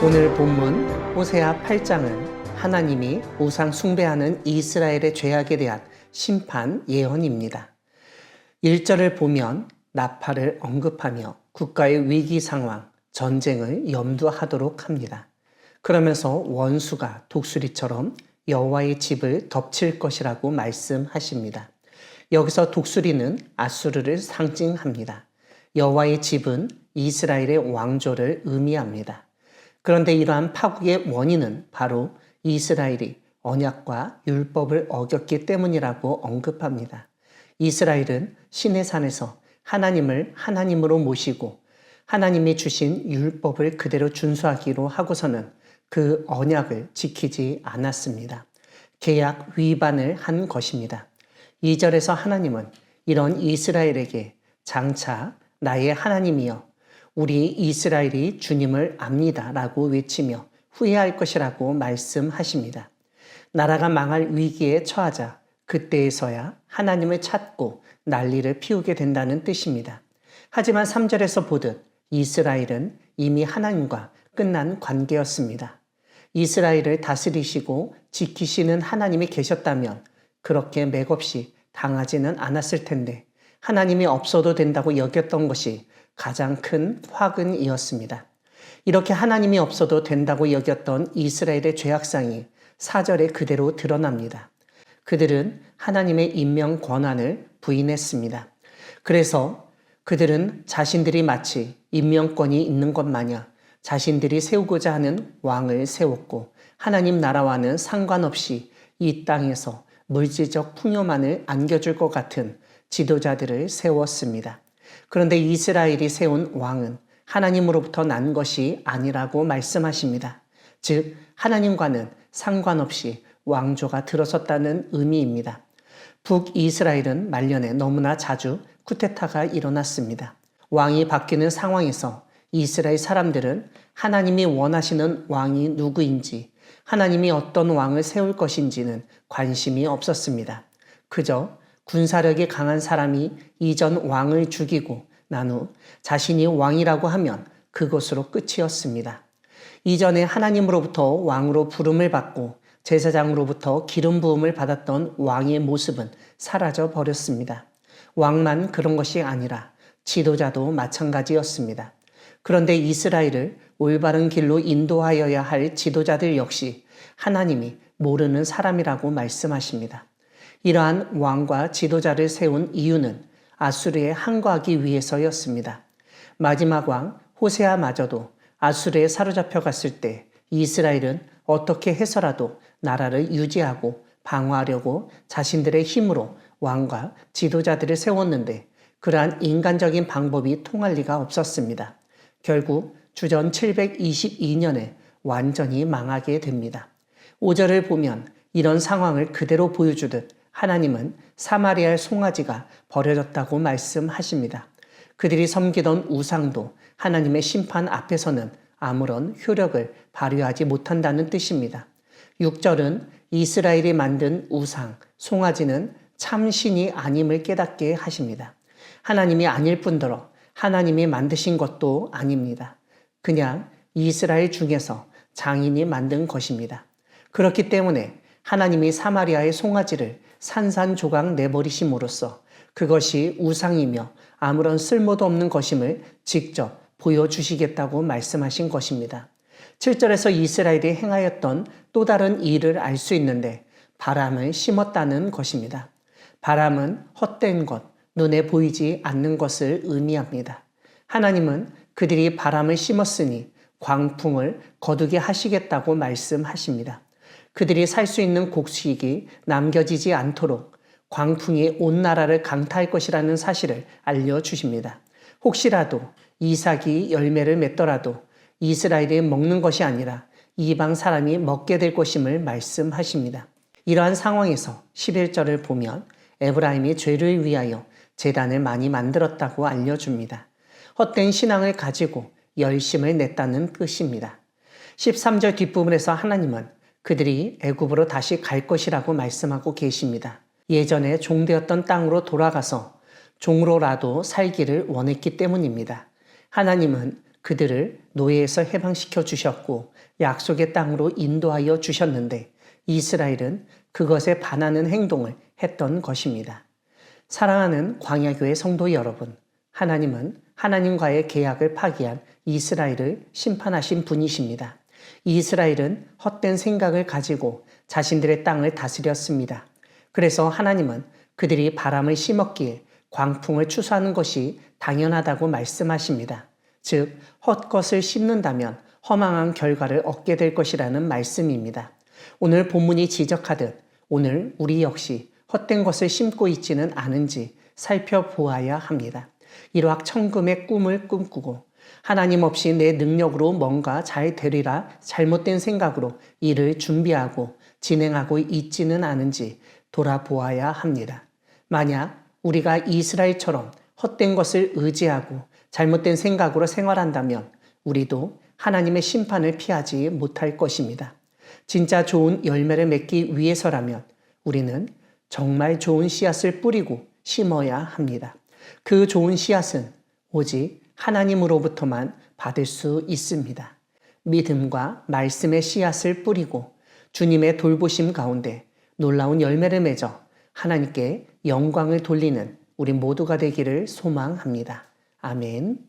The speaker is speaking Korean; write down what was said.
오늘 본문 호세아 8장은 하나님이 우상 숭배하는 이스라엘의 죄악에 대한 심판 예언입니다. 1절을 보면 나팔을 언급하며 국가의 위기 상황, 전쟁을 염두하도록 합니다. 그러면서 원수가 독수리처럼 여호와의 집을 덮칠 것이라고 말씀하십니다. 여기서 독수리는 아수르를 상징합니다. 여호와의 집은 이스라엘의 왕조를 의미합니다. 그런데 이러한 파국의 원인은 바로 이스라엘이 언약과 율법을 어겼기 때문이라고 언급합니다. 이스라엘은 시내산에서 하나님을 하나님으로 모시고 하나님이 주신 율법을 그대로 준수하기로 하고서는 그 언약을 지키지 않았습니다. 계약 위반을 한 것입니다. 2절에서 하나님은 이런 이스라엘에게 장차 나의 하나님이여 우리 이스라엘이 주님을 압니다 라고 외치며 후회할 것이라고 말씀하십니다. 나라가 망할 위기에 처하자 그때에서야 하나님을 찾고 난리를 피우게 된다는 뜻입니다. 하지만 3절에서 보듯 이스라엘은 이미 하나님과 끝난 관계였습니다. 이스라엘을 다스리시고 지키시는 하나님이 계셨다면 그렇게 맥없이 당하지는 않았을 텐데 하나님이 없어도 된다고 여겼던 것이 가장 큰 화근이었습니다. 이렇게 하나님이 없어도 된다고 여겼던 이스라엘의 죄악상이 4절에 그대로 드러납니다. 그들은 하나님의 임명 권한을 부인했습니다. 그래서 그들은 자신들이 마치 임명권이 있는 것 마냥 자신들이 세우고자 하는 왕을 세웠고 하나님 나라와는 상관없이 이 땅에서 물질적 풍요만을 안겨줄 것 같은 지도자들을 세웠습니다. 그런데 이스라엘이 세운 왕은 하나님으로부터 난 것이 아니라고 말씀하십니다. 즉 하나님과는 상관없이 왕조가 들어섰다는 의미입니다. 북이스라엘은 말년에 너무나 자주 쿠데타가 일어났습니다. 왕이 바뀌는 상황에서 이스라엘 사람들은 하나님이 원하시는 왕이 누구인지 하나님이 어떤 왕을 세울 것인지는 관심이 없었습니다. 그저 군사력이 강한 사람이 이전 왕을 죽이고 난 후 자신이 왕이라고 하면 그것으로 끝이었습니다. 이전에 하나님으로부터 왕으로 부름을 받고 제사장으로부터 기름 부음을 받았던 왕의 모습은 사라져 버렸습니다. 왕만 그런 것이 아니라 지도자도 마찬가지였습니다. 그런데 이스라엘을 올바른 길로 인도하여야 할 지도자들 역시 하나님이 모르는 사람이라고 말씀하십니다. 이러한 왕과 지도자를 세운 이유는 아수르에 항거하기 위해서였습니다. 마지막 왕 호세아마저도 아수르에 사로잡혀 갔을 때 이스라엘은 어떻게 해서라도 나라를 유지하고 방어하려고 자신들의 힘으로 왕과 지도자들을 세웠는데 그러한 인간적인 방법이 통할 리가 없었습니다. 결국 주전 722년에 완전히 망하게 됩니다. 5절을 보면 이런 상황을 그대로 보여주듯 하나님은 사마리아의 송아지가 버려졌다고 말씀하십니다. 그들이 섬기던 우상도 하나님의 심판 앞에서는 아무런 효력을 발휘하지 못한다는 뜻입니다. 6절은 이스라엘이 만든 우상, 송아지는 참신이 아님을 깨닫게 하십니다. 하나님이 아닐 뿐더러 하나님이 만드신 것도 아닙니다. 그냥 이스라엘 중에서 장인이 만든 것입니다. 그렇기 때문에 하나님이 사마리아의 송아지를 산산조각 내버리심으로써 그것이 우상이며 아무런 쓸모도 없는 것임을 직접 보여주시겠다고 말씀하신 것입니다. 7절에서 이스라엘이 행하였던 또 다른 일을 알 수 있는데 바람을 심었다는 것입니다. 바람은 헛된 것, 눈에 보이지 않는 것을 의미합니다. 하나님은 그들이 바람을 심었으니 광풍을 거두게 하시겠다고 말씀하십니다. 그들이 살 수 있는 곡식이 남겨지지 않도록 광풍이 온 나라를 강타할 것이라는 사실을 알려주십니다. 혹시라도 이삭이 열매를 맺더라도 이스라엘이 먹는 것이 아니라 이방 사람이 먹게 될 것임을 말씀하십니다. 이러한 상황에서 11절을 보면 에브라임이 죄를 위하여 제단을 많이 만들었다고 알려줍니다. 헛된 신앙을 가지고 열심을 냈다는 뜻입니다. 13절 뒷부분에서 하나님은 그들이 애굽으로 다시 갈 것이라고 말씀하고 계십니다. 예전에 종되었던 땅으로 돌아가서 종으로라도 살기를 원했기 때문입니다. 하나님은 그들을 노예에서 해방시켜 주셨고 약속의 땅으로 인도하여 주셨는데 이스라엘은 그것에 반하는 행동을 했던 것입니다. 사랑하는 광야교회 성도 여러분, 하나님은 하나님과의 계약을 파기한 이스라엘을 심판하신 분이십니다. 이스라엘은 헛된 생각을 가지고 자신들의 땅을 다스렸습니다. 그래서 하나님은 그들이 바람을 심었기에 광풍을 추수하는 것이 당연하다고 말씀하십니다. 즉, 헛것을 심는다면 허망한 결과를 얻게 될 것이라는 말씀입니다. 오늘 본문이 지적하듯 오늘 우리 역시 헛된 것을 심고 있지는 않은지 살펴보아야 합니다. 일확천금의 꿈을 꿈꾸고 하나님 없이 내 능력으로 뭔가 잘 되리라 잘못된 생각으로 일을 준비하고 진행하고 있지는 않은지 돌아보아야 합니다. 만약 우리가 이스라엘처럼 헛된 것을 의지하고 잘못된 생각으로 생활한다면 우리도 하나님의 심판을 피하지 못할 것입니다. 진짜 좋은 열매를 맺기 위해서라면 우리는 정말 좋은 씨앗을 뿌리고 심어야 합니다. 그 좋은 씨앗은 오직 하나님으로부터만 받을 수 있습니다. 믿음과 말씀의 씨앗을 뿌리고 주님의 돌보심 가운데 놀라운 열매를 맺어 하나님께 영광을 돌리는 우리 모두가 되기를 소망합니다. 아멘.